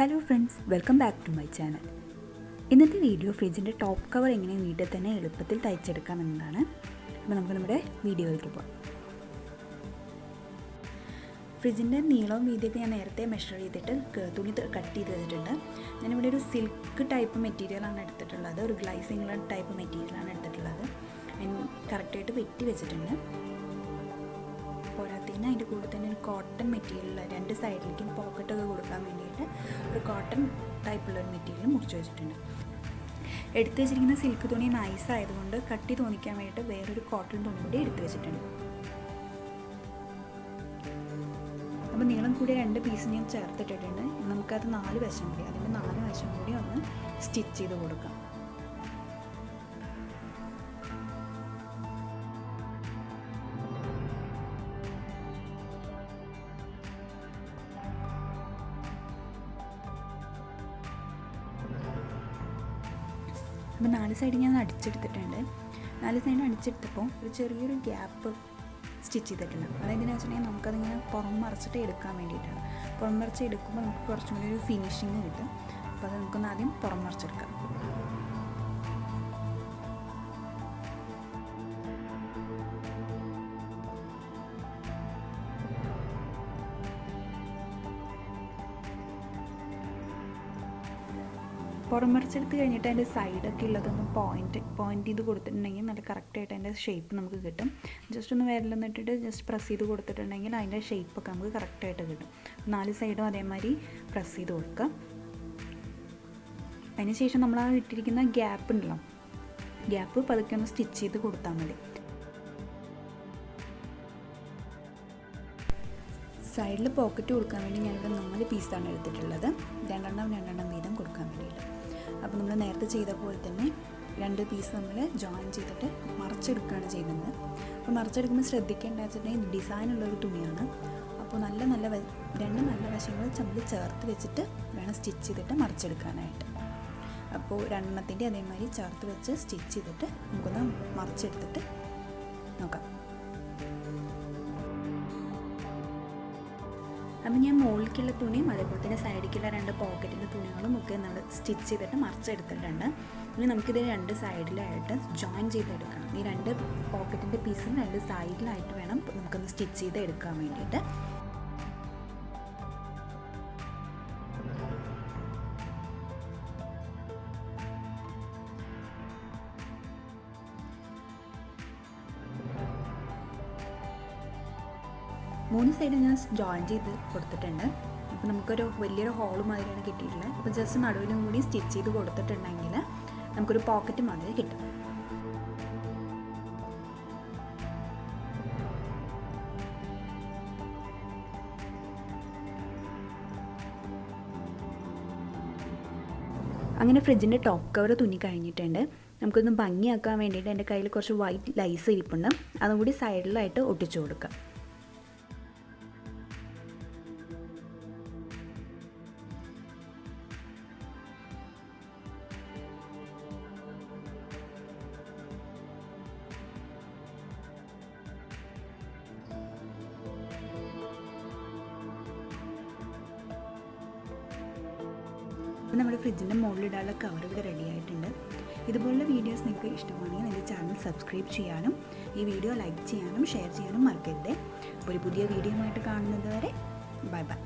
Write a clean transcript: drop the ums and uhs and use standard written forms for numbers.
Hello friends, welcome back to my channel. ഇന്നത്തെ video ഫ്രിഡ്ജിൻ്റെ top cover എങ്ങനെ വീട്ടിൽ തന്നെ എളുപ്പത്തിൽ തയ്ച്ചെടുക്കാം എന്നതാണ്. അപ്പോൾ നമുക്ക് നമ്മുടെ വീഡിയോയിലേക്ക് പോകാം. ഫ്രിഡ്ജിൻ്റെ നീളവും വീതിയൊക്കെ ഞാൻ നേരത്തെ മെഷർ ചെയ്തിട്ട് തുണി കട്ട് ചെയ്ത് വെച്ചിട്ടുണ്ട്. ഞാനിവിടെ ഒരു സിൽക്ക് ടൈപ്പ് മെറ്റീരിയലാണ് എടുത്തിട്ടുള്ളത്, ഒരു ഗ്ലൈസിംഗ് ടൈപ്പ് മെറ്റീരിയലാണ് എടുത്തിട്ടുള്ളത്. കറക്റ്റായിട്ട് വെട്ടി വെച്ചിട്ടുണ്ട്. പോരാത്തതിന് അതിൻ്റെ കൂടെ തന്നെ ഒരു കോട്ടൺ മെറ്റീരിയൽ രണ്ട് സൈഡിലേക്കും പോക്കറ്റൊക്കെ കൊടുക്കാൻ വേണ്ടിയിട്ട് ഒരു കോട്ടൺ ടൈപ്പുള്ളൊരു മെറ്റീരിയൽ മുറിച്ച് വെച്ചിട്ടുണ്ട്. എടുത്ത് വെച്ചിരിക്കുന്ന സിൽക്ക് തുണി നൈസ് ആയതുകൊണ്ട് കട്ടി തോന്നിക്കാൻ വേണ്ടിയിട്ട് വേറൊരു കോട്ടൺ തുണി കൂടി എടുത്ത് വെച്ചിട്ടുണ്ട്. അപ്പോൾ നീളം കൂടിയ രണ്ട് പീസ് ഞാൻ ചേർത്തിട്ടിട്ടുണ്ട്. നമുക്കത് 4 വശം കൂടി, അതിൻ്റെ 4 വശം കൂടി ഒന്ന് സ്റ്റിച്ച് ചെയ്ത് കൊടുക്കാം. അപ്പോൾ 4 സൈഡ് ഞാൻ അടിച്ചെടുത്തിട്ടുണ്ട്. 4 സൈഡ് അടിച്ചെടുത്തപ്പോൾ ഒരു ചെറിയൊരു ഗ്യാപ്പ് സ്റ്റിച്ച് ചെയ്തിട്ടുണ്ട്. അതെന്തിനാണെന്ന് വെച്ചിട്ടുണ്ടെങ്കിൽ നമുക്കതിങ്ങനെ പുറം മറിച്ചിട്ട് എടുക്കാൻ വേണ്ടിയിട്ടാണ്. പുറം മറിച്ച് എടുക്കുമ്പോൾ നമുക്ക് കുറച്ചും കൂടി ഒരു ഫിനിഷിങ് കിട്ടും. അപ്പോൾ അത് നമുക്കൊന്ന് ആദ്യം പുറം മറിച്ചെടുക്കാം. പുറം മറിച്ചെടുത്ത് കഴിഞ്ഞിട്ട് അതിൻ്റെ സൈഡൊക്കെ ഉള്ളതൊന്ന് പോയിൻറ്റ് ചെയ്ത് കൊടുത്തിട്ടുണ്ടെങ്കിൽ നല്ല കറക്റ്റായിട്ട് അതിൻ്റെ ഷേപ്പ് നമുക്ക് കിട്ടും. ജസ്റ്റ് ഒന്ന് വിരലൊന്ന് ഇട്ടിട്ട് ജസ്റ്റ് പ്രസ് ചെയ്ത് കൊടുത്തിട്ടുണ്ടെങ്കിൽ അതിൻ്റെ ഷേപ്പൊക്കെ നമുക്ക് കറക്റ്റായിട്ട് കിട്ടും. 4 സൈഡും അതേമാതിരി പ്രസ് ചെയ്ത് കൊടുക്കുക. അതിന് ശേഷം നമ്മൾ ആ ഇട്ടിരിക്കുന്ന ഗ്യാപ്പ് ഉണ്ടല്ലോ, ഗ്യാപ്പ് പതുക്കെ ഒന്ന് സ്റ്റിച്ച് ചെയ്ത് കൊടുത്താൽ മതി. സൈഡിൽ പോക്കറ്റ് കൊടുക്കാൻ വേണ്ടി ഞാനിവിടെ 4 പീസാണ് എടുത്തിട്ടുള്ളത്. രണ്ടെണ്ണം വീതം കൊടുക്കാൻ വേണ്ടിയിട്ട്. അപ്പോൾ നമ്മൾ നേരത്തെ ചെയ്ത പോലെ തന്നെ 2 പീസ് നമ്മൾ ജോയിൻ ചെയ്തിട്ട് മറിച്ചെടുക്കുകയാണ് ചെയ്യുന്നത്. അപ്പോൾ മറിച്ചെടുക്കുമ്പോൾ ശ്രദ്ധിക്കേണ്ടത് വെച്ചിട്ടുണ്ടെങ്കിൽ ഡിസൈനുള്ളൊരു തുണിയാണ്. അപ്പോൾ രണ്ട് നല്ല വശങ്ങൾ നമ്മൾ ചേർത്ത് വെച്ചിട്ട് വേണം സ്റ്റിച്ച് ചെയ്തിട്ട് മറിച്ചെടുക്കാനായിട്ട്. അപ്പോൾ 2 അതേമാതിരി ചേർത്ത് വെച്ച് സ്റ്റിച്ച് ചെയ്തിട്ട് നമുക്കൊന്ന് മറിച്ചെടുത്തിട്ട് നോക്കാം. അപ്പോൾ ഞാൻ മുകളിലേക്കുള്ള തുണിയും അതേപോലെ തന്നെ സൈഡിലേക്കുള്ള 2 പോക്കറ്റിൻ്റെ തുണികളും ഒക്കെ നമ്മൾ സ്റ്റിച്ച് ചെയ്തിട്ട് മറിച്ചെടുത്തിട്ടുണ്ട്. ഇനി നമുക്കിത് 2 സൈഡിലായിട്ട് ജോയിൻ ചെയ്തെടുക്കണം. ഈ 2 പോക്കറ്റിൻ്റെ പീസും 2 സൈഡിലായിട്ട് വേണം നമുക്കൊന്ന് സ്റ്റിച്ച് ചെയ്ത് എടുക്കാൻ വേണ്ടിയിട്ട്. മൂന്ന് സൈഡ് ഞാൻ ജോയിൻ ചെയ്ത് കൊടുത്തിട്ടുണ്ട്. അപ്പോൾ നമുക്കൊരു വലിയൊരു ഹോൾ മാതിരിയാണ് കിട്ടിയിട്ടുള്ളത്. അപ്പോൾ ജസ്റ്റ് നടുവിലും കൂടി സ്റ്റിച്ച് ചെയ്ത് കൊടുത്തിട്ടുണ്ടെങ്കിൽ നമുക്കൊരു പോക്കറ്റ് മാതിരി കിട്ടും. അങ്ങനെ ഫ്രിഡ്ജിൻ്റെ ടോപ്പ് കവർ തുന്നി കഴിഞ്ഞിട്ടുണ്ട്. നമുക്കൊന്ന് ഭംഗിയാക്കാൻ വേണ്ടിയിട്ട് എൻ്റെ കയ്യിൽ കുറച്ച് വൈറ്റ് ലൈസ് ഇരിപ്പുണ്ട്. അതും കൂടി സൈഡിലായിട്ട് ഒട്ടിച്ചു കൊടുക്കാം. നമ്മുടെ ഫ്രിഡ്ജിൻ്റെ മുകളിലിടാനുള്ള കവർ ഇവിടെ റെഡി ആയിട്ടുണ്ട്. ഇതുപോലുള്ള വീഡിയോസ് നിങ്ങൾക്ക് ഇഷ്ടമാണെങ്കിൽ എൻ്റെ ചാനൽ സബ്സ്ക്രൈബ് ചെയ്യാനും ഈ വീഡിയോ ലൈക്ക് ചെയ്യാനും ഷെയർ ചെയ്യാനും മറക്കരുത്. ഒരു പുതിയ വീഡിയോ ആയിട്ട് കാണുന്നത് വരെ ബൈ ബൈ.